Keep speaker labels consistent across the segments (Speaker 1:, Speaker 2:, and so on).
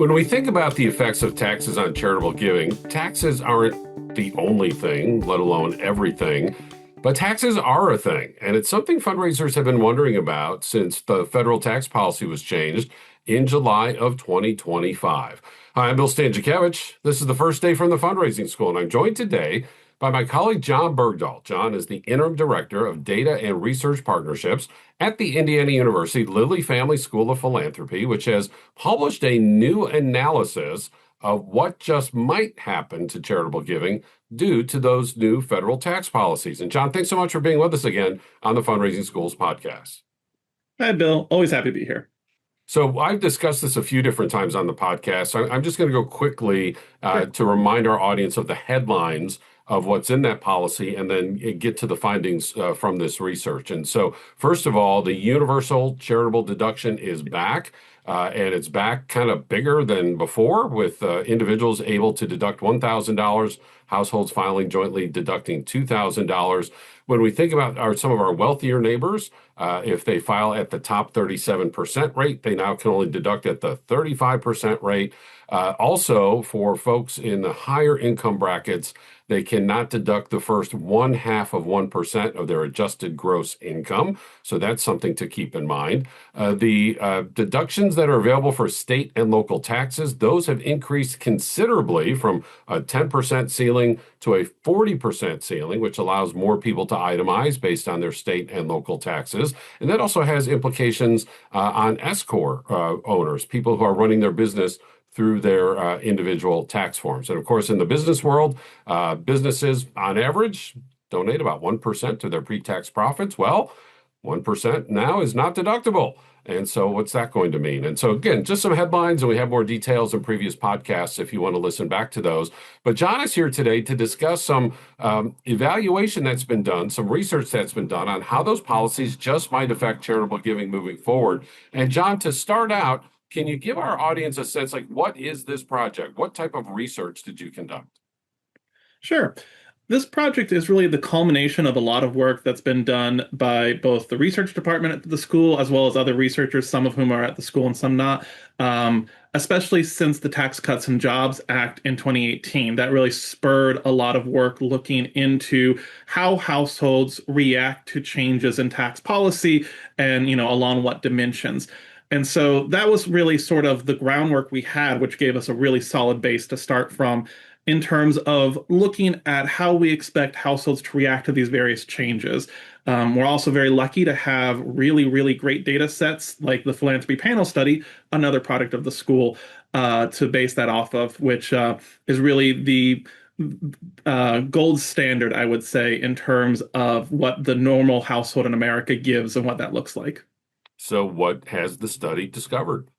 Speaker 1: When we think about the effects of taxes on charitable giving, taxes aren't the only thing, let alone everything. But taxes are a thing, and it's something fundraisers have been wondering about since the federal tax policy was changed in July of 2025. Hi, I'm Bill Stanczykiewicz. This is the first day from the fundraising school, and I'm joined today by my colleague, Jon Bergdoll. Jon is the interim director of data and research partnerships at the Indiana University Lilly Family School of Philanthropy, which has published a new analysis of what just might happen to charitable giving due to those new federal tax policies. And Jon, thanks so much for being with us again on the Fundraising Schools podcast.
Speaker 2: Hi, Bill. Always happy to be here.
Speaker 1: So I've discussed this a few different times on the podcast. So I'm just going to go quickly to remind our audience of the headlines of what's in that policy and then get to the findings from this research. And so, first of all, the universal charitable deduction is back. And it's back kind of bigger than before, with individuals able to deduct $1,000, households filing jointly deducting $2,000. When we think about some of our wealthier neighbors, if they file at the top 37% rate, they now can only deduct at the 35% rate. Also, for folks in the higher income brackets, they cannot deduct the first 0.5% of their adjusted gross income. So that's something to keep in mind. The deductions that are available for state and local taxes, those have increased considerably from a 10% ceiling to a 40% ceiling, which allows more people to itemize based on their state and local taxes. And that also has implications on S-Corp owners, people who are running their business through their individual tax forms. And of course, in the business world, businesses on average donate about 1% to their pre-tax profits. Well, 1% now is not deductible. And so what's that going to mean? And so again, just some headlines, and we have more details in previous podcasts if you want to listen back to those. But Jon is here today to discuss some evaluation that's been done, some research that's been done on how those policies just might affect charitable giving moving forward. And Jon, to start out, can you give our audience a sense, like, what is this project? What type of research did you conduct?
Speaker 2: Sure. This project is really the culmination of a lot of work that's been done by both the research department at the school, as well as other researchers, some of whom are at the school and some not, especially since the Tax Cuts and Jobs Act in 2018. That really spurred a lot of work looking into how households react to changes in tax policy and, along what dimensions. And so that was really sort of the groundwork we had, which gave us a really solid base to start from in terms of looking at how we expect households to react to these various changes. We're also very lucky to have really, really great data sets like the Philanthropy panel study, another product of the school, to base that off of, which is really the gold standard, I would say, in terms of what the normal household in America gives and what that looks like.
Speaker 1: So what has the study discovered?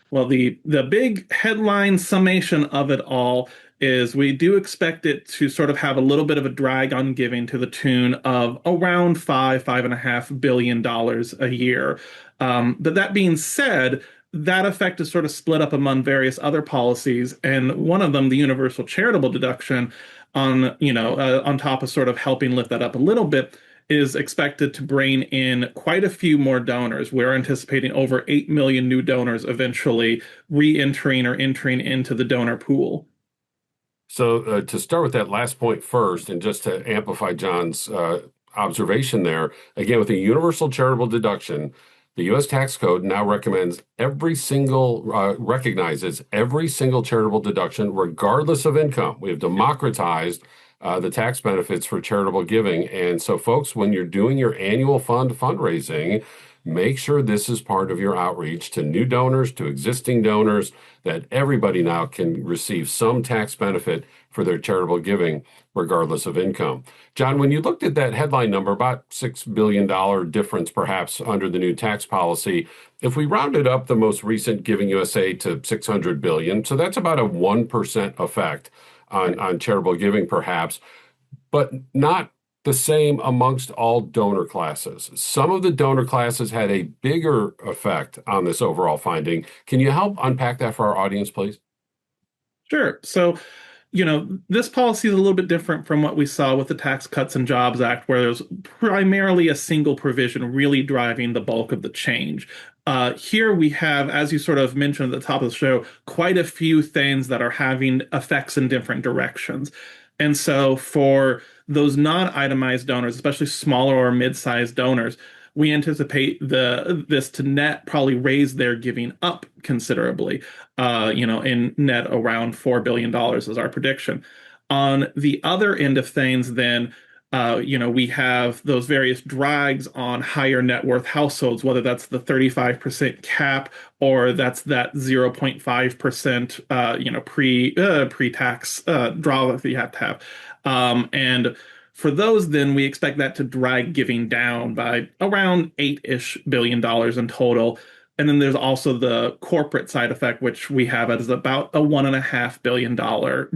Speaker 2: Well, the big headline summation of it all is we do expect it to sort of have a little bit of a drag on giving to the tune of around $5.5 billion a year. But that being said, that effect is sort of split up among various other policies, and one of them, the universal charitable deduction, on top of sort of helping lift that up a little bit, is expected to bring in quite a few more donors. We're anticipating over 8 million new donors eventually re-entering or entering into the donor pool.
Speaker 1: So to start with that last point first, and just to amplify Jon's observation there, again, with the universal charitable deduction, the U.S. tax code now recommends recognizes every single charitable deduction, regardless of income. We have democratized the tax benefits for charitable giving. And so, folks, when you're doing your annual fundraising, make sure this is part of your outreach to new donors, to existing donors, that everybody now can receive some tax benefit for their charitable giving, regardless of income. Jon, when you looked at that headline number, about $6 billion difference perhaps under the new tax policy, if we rounded up the most recent Giving USA to $600 billion, so that's about a 1% effect on charitable giving, perhaps, but not the same amongst all donor classes. Some of the donor classes had a bigger effect on this overall finding. Can you help unpack that for our audience, please?
Speaker 2: Sure. So, this policy is a little bit different from what we saw with the Tax Cuts and Jobs Act, where there's primarily a single provision really driving the bulk of the change. Here we have, as you sort of mentioned at the top of the show, quite a few things that are having effects in different directions. And so for those non-itemized donors, especially smaller or mid-sized donors, we anticipate this to net probably raise their giving up considerably, in net around $4 billion dollars is our prediction. On the other end of things, then, we have those various drags on higher net worth households, whether that's the 35% cap or that's that 0.5%, pre-tax draw that you have to have. And for those, then we expect that to drag giving down by around $8-ish billion in total. And then there's also the corporate side effect, which we have as about a $1.5 billion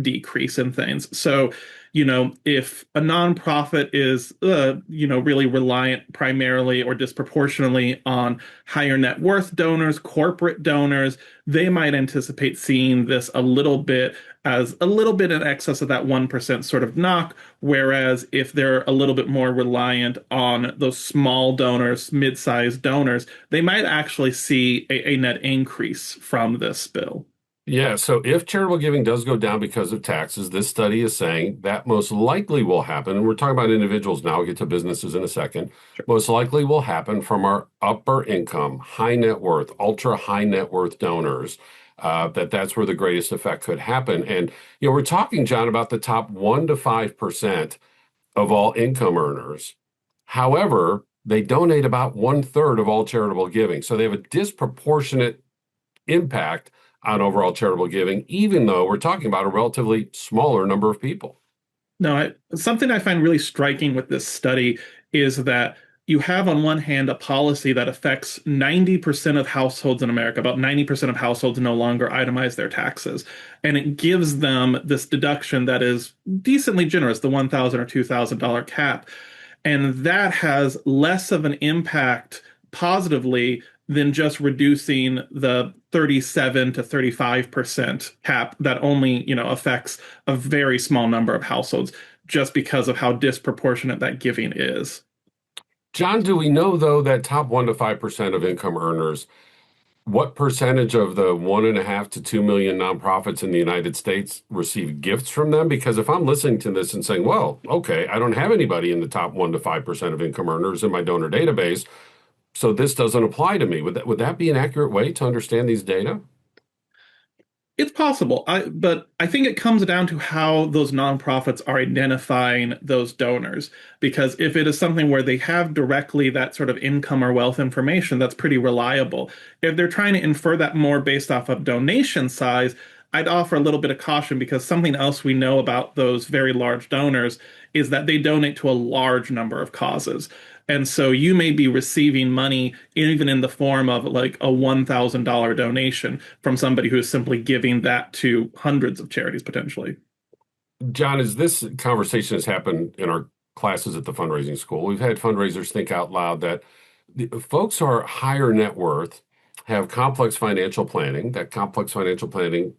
Speaker 2: decrease in things. So, if a nonprofit is, really reliant primarily or disproportionately on higher net worth donors, corporate donors, they might anticipate seeing this a little bit as a little bit in excess of that 1% sort of knock. Whereas if they're a little bit more reliant on those small donors, mid-sized donors, they might actually see a net increase from this bill.
Speaker 1: Yeah, so if charitable giving does go down because of taxes, this study is saying that most likely will happen, and we're talking about individuals now, we'll get to businesses in a second,
Speaker 2: Sure.
Speaker 1: most likely will happen from our upper income, high net worth, ultra high net worth donors, that's where the greatest effect could happen. And, we're talking, John, about the top 1 to 5% of all income earners. However, they donate about 1/3 of all charitable giving. So they have a disproportionate impact on overall charitable giving, even though we're talking about a relatively smaller number of people.
Speaker 2: No, something I find really striking with this study is that you have, on one hand, a policy that affects 90% of households in America. About 90% of households no longer itemize their taxes. And it gives them this deduction that is decently generous, the $1,000 or $2,000 cap. And that has less of an impact positively than just reducing the 37 to 35% cap that only, affects a very small number of households just because of how disproportionate that giving is.
Speaker 1: John, do we know, though, that top 1 to 5% of income earners, what percentage of the 1.5 to 2 million nonprofits in the United States receive gifts from them? Because if I'm listening to this and saying, well, okay, I don't have anybody in the top 1 to 5% of income earners in my donor database, so this doesn't apply to me. Would that be an accurate way to understand these data?
Speaker 2: It's possible, but I think it comes down to how those nonprofits are identifying those donors. Because if it is something where they have directly that sort of income or wealth information, that's pretty reliable. If they're trying to infer that more based off of donation size, I'd offer a little bit of caution, because something else we know about those very large donors is that they donate to a large number of causes. And so you may be receiving money even in the form of like a $1,000 donation from somebody who is simply giving that to hundreds of charities potentially.
Speaker 1: John, as this conversation has happened in our classes at the fundraising school, we've had fundraisers think out loud that the folks who are higher net worth have complex financial planning. That complex financial planning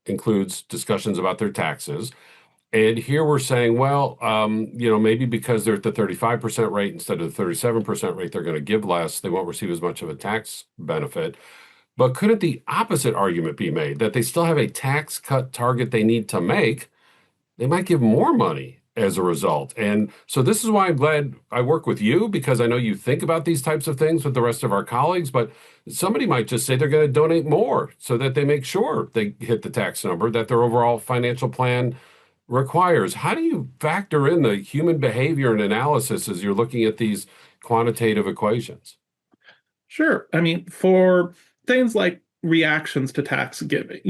Speaker 1: includes discussions about their taxes. And here we're saying, well, maybe because they're at the 35% rate instead of the 37% rate, they're going to give less. They won't receive as much of a tax benefit. But couldn't the opposite argument be made that they still have a tax cut target they need to make? They might give more money as a result. And so this is why I'm glad I work with you, because I know you think about these types of things with the rest of our colleagues, but somebody might just say they're going to donate more so that they make sure they hit the tax number that their overall financial plan requires. How do you factor in the human behavior and analysis as you're looking at these quantitative equations?
Speaker 2: Sure. I mean, for things like reactions to tax giving,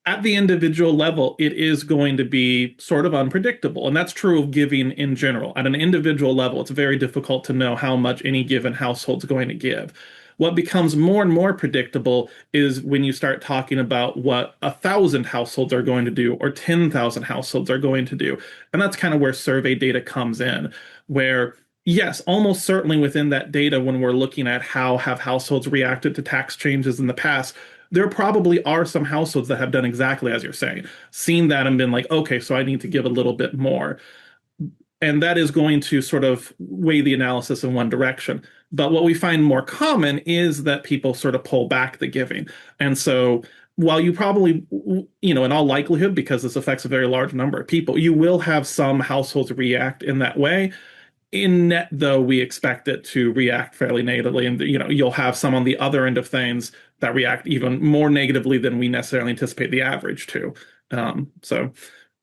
Speaker 2: at the individual level, it is going to be sort of unpredictable. And that's true of giving in general. At an individual level, it's very difficult to know how much any given household's going to give. What becomes more and more predictable is when you start talking about what 1,000 households are going to do or 10,000 households are going to do. And that's kind of where survey data comes in, where yes, almost certainly within that data, when we're looking at how have households reacted to tax changes in the past, there probably are some households that have done exactly as you're saying, seen that and been like, okay, so I need to give a little bit more. And that is going to sort of weigh the analysis in one direction. But what we find more common is that people sort of pull back the giving. And so while you probably, in all likelihood, because this affects a very large number of people, you will have some households react in that way. In net, though, we expect it to react fairly negatively, and you'll have some on the other end of things that react even more negatively than we necessarily anticipate the average to. So,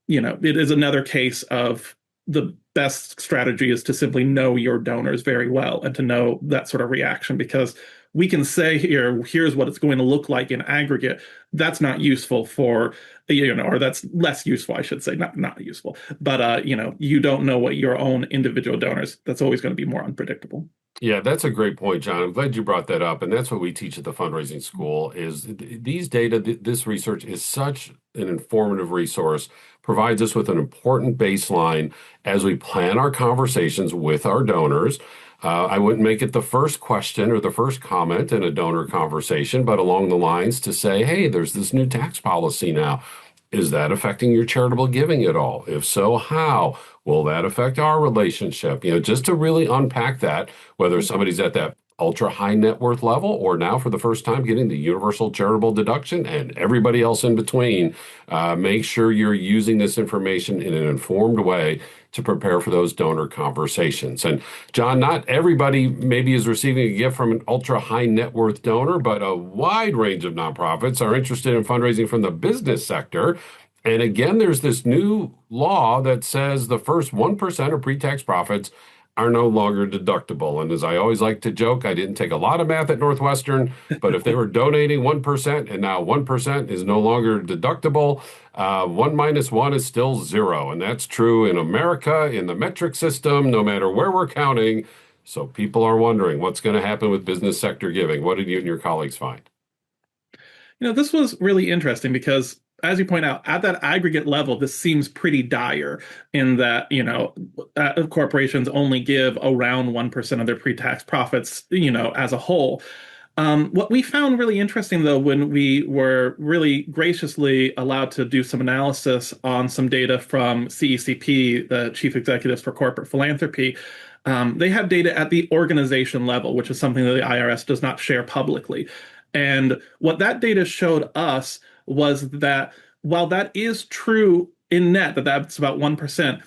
Speaker 2: it is another case of the best strategy is to simply know your donors very well and to know that sort of reaction, because we can say here's what it's going to look like in aggregate. That's not useful for, or that's less useful, I should say, not useful. But, you don't know what your own individual donors, that's always going to be more unpredictable.
Speaker 1: Yeah, that's a great point, John. I'm glad you brought that up. And that's what we teach at the fundraising school is these data, this research is such an informative resource, provides us with an important baseline as we plan our conversations with our donors. I wouldn't make it the first question or the first comment in a donor conversation, but along the lines to say, hey, there's this new tax policy now. Is that affecting your charitable giving at all? If so, how? Will that affect our relationship? Just to really unpack that, whether somebody's at that ultra high net worth level or now for the first time getting the universal charitable deduction and everybody else in between, make sure you're using this information in an informed way to prepare for those donor conversations. And John, not everybody maybe is receiving a gift from an ultra high net worth donor, but a wide range of nonprofits are interested in fundraising from the business sector. And again, there's this new law that says the first 1% of pre-tax profits are no longer deductible. And as I always like to joke, I didn't take a lot of math at Northwestern, but if they were donating 1% and now 1% is no longer deductible, 1 minus 1 is still 0. And that's true in America, in the metric system, no matter where we're counting. So people are wondering what's going to happen with business sector giving. What did you and your colleagues find?
Speaker 2: This was really interesting because, as you point out, at that aggregate level, this seems pretty dire in that, corporations only give around 1% of their pre-tax profits, as a whole. What we found really interesting, though, when we were really graciously allowed to do some analysis on some data from CECP, the Chief Executives for Corporate Philanthropy, they have data at the organization level, which is something that the IRS does not share publicly. And what that data showed us was that while that is true in net, that's about 1%,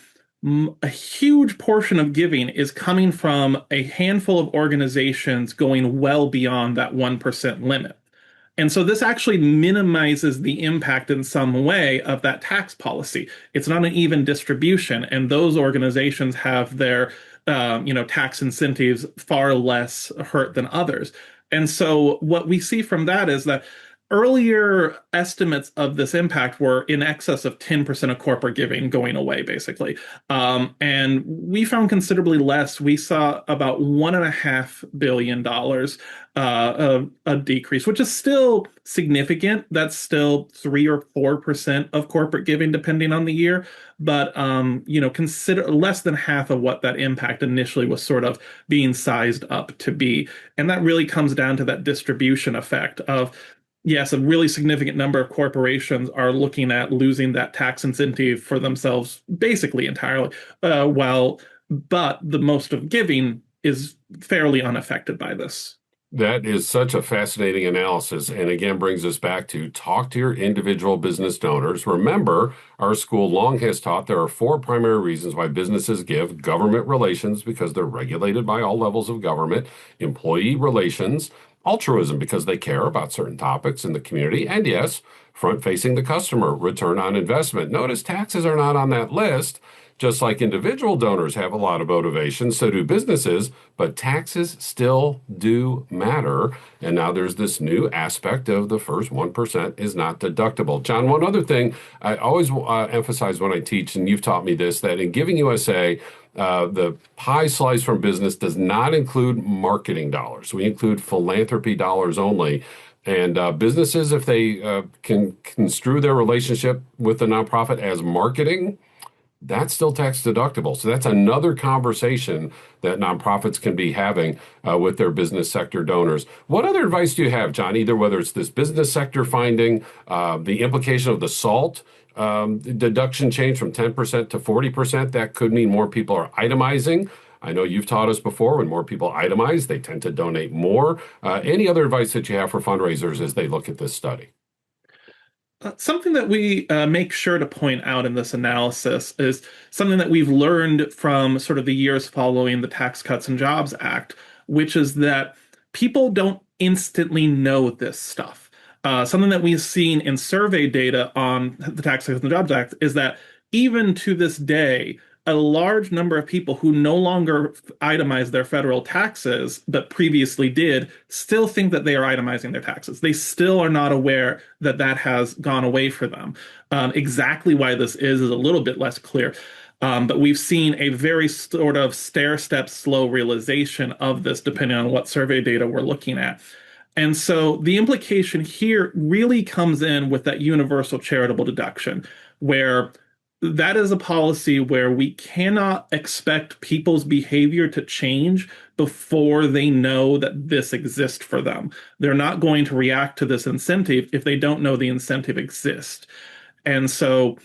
Speaker 2: a huge portion of giving is coming from a handful of organizations going well beyond that 1% limit. And so this actually minimizes the impact in some way of that tax policy. It's not an even distribution, and those organizations have their tax incentives far less hurt than others. And so what we see from that is that earlier estimates of this impact were in excess of 10% of corporate giving going away, basically. And we found considerably less. We saw about $1.5 billion of a decrease, which is still significant. That's still 3 or 4% of corporate giving, depending on the year. But, consider less than half of what that impact initially was sort of being sized up to be. And that really comes down to that distribution effect of, yes, a really significant number of corporations are looking at losing that tax incentive for themselves basically entirely, but the most of giving is fairly unaffected by this.
Speaker 1: That is such a fascinating analysis, and again brings us back to talk to your individual business donors. Remember, our school long has taught there are 4 primary reasons why businesses give: government relations, because they're regulated by all levels of government; employee relations; altruism, because they care about certain topics in the community; and yes, front-facing the customer, return on investment. Notice taxes are not on that list. Just like individual donors have a lot of motivation, so do businesses, but taxes still do matter. And now there's this new aspect of the first 1% is not deductible. John, one other thing I always emphasize when I teach, and you've taught me this, that in Giving USA, the pie slice from business does not include marketing dollars. We include philanthropy dollars only. And businesses, if they can construe their relationship with the nonprofit as marketing, that's still tax deductible. So that's another conversation that nonprofits can be having with their business sector donors. What other advice do you have, John, either whether it's this business sector finding, the implication of the SALT deduction change from 10% to 40%. That could mean more people are itemizing. I know you've taught us before, when more people itemize, they tend to donate more. Any other advice that you have for fundraisers as they look at this study?
Speaker 2: Something that we make sure to point out in this analysis is something that we've learned from sort of the years following the Tax Cuts and Jobs Act, which is that people don't instantly know this stuff. Something that we've seen in survey data on the Tax Cuts and Jobs Act is that even to this day, a large number of people who no longer itemize their federal taxes but previously did still think that they are itemizing their taxes. They still are not aware that that has gone away for them. Exactly why this is a little bit less clear. But we've seen a very sort of stair-step slow realization of this depending on what survey data we're looking at. And so the implication here really comes in with that universal charitable deduction, where that is a policy where we cannot expect people's behavior to change before they know that this exists for them. They're not going to react to this incentive if they don't know the incentive exists. And so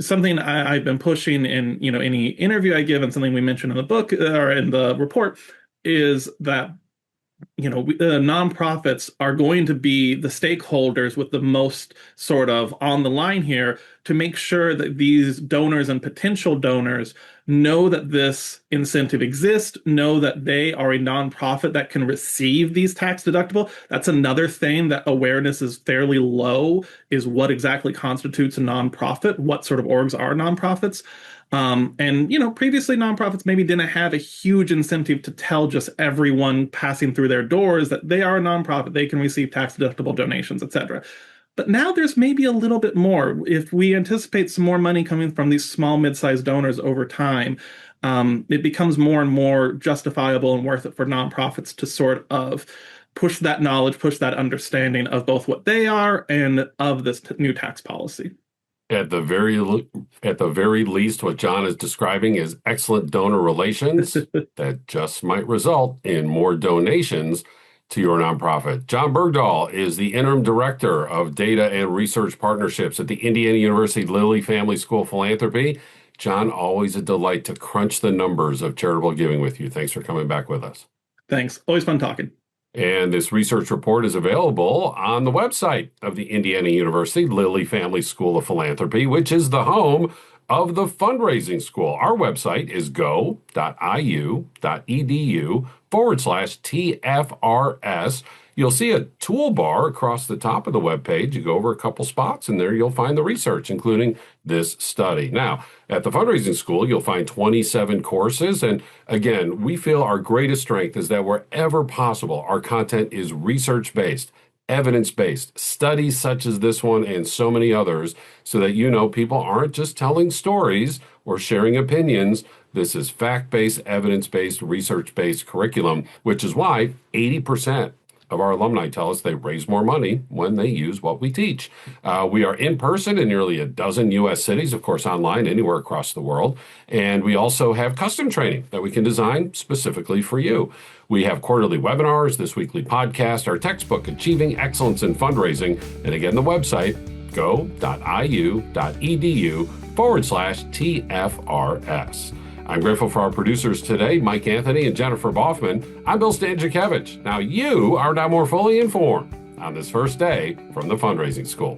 Speaker 2: something I've been pushing in any interview I give, and something we mentioned in the book or in the report, is that nonprofits are going to be the stakeholders with the most sort of on the line here to make sure that these donors and potential donors know that this incentive exists, know that they are a nonprofit that can receive these tax deductible. That's another thing that awareness is fairly low, is what exactly constitutes a nonprofit, what sort of orgs are nonprofits. Previously nonprofits maybe didn't have a huge incentive to tell just everyone passing through their doors that they are a nonprofit, they can receive tax deductible donations, etc. But now there's maybe a little bit more. If we anticipate some more money coming from these small, mid-sized donors over time, it becomes more and more justifiable and worth it for nonprofits to sort of push that knowledge, push that understanding of both what they are and of this new tax policy.
Speaker 1: At the very least, what Jon is describing is excellent donor relations that just might result in more donations to your nonprofit. Jon Bergdoll is the interim director of data and research partnerships at the Indiana University Lilly Family School of Philanthropy. Jon, always a delight to crunch the numbers of charitable giving with you. Thanks for coming back with us.
Speaker 2: Thanks. Always fun talking.
Speaker 1: And this research report is available on the website of the Indiana University Lilly Family School of Philanthropy, which is the home of the fundraising school. Our website is go.iu.edu/TFRS. You'll see a toolbar across the top of the webpage. You go over a couple spots, and there you'll find the research, including this study. Now, at the fundraising school, you'll find 27 courses. And again, we feel our greatest strength is that wherever possible, our content is research-based, evidence-based, studies such as this one and so many others, so that people aren't just telling stories or sharing opinions. This is fact-based, evidence-based, research-based curriculum, which is why 80% of our alumni tell us they raise more money when they use what we teach. We are in person in nearly a dozen U.S. cities, of course, online anywhere across the world. And we also have custom training that we can design specifically for you. We have quarterly webinars, this weekly podcast, our textbook, Achieving Excellence in Fundraising. And again, the website, go.iu.edu/TFRS. I'm grateful for our producers today, Mike Anthony and Jennifer Boffman. I'm Bill Stanczykiewicz. Now you are now more fully informed on this first day from the fundraising school.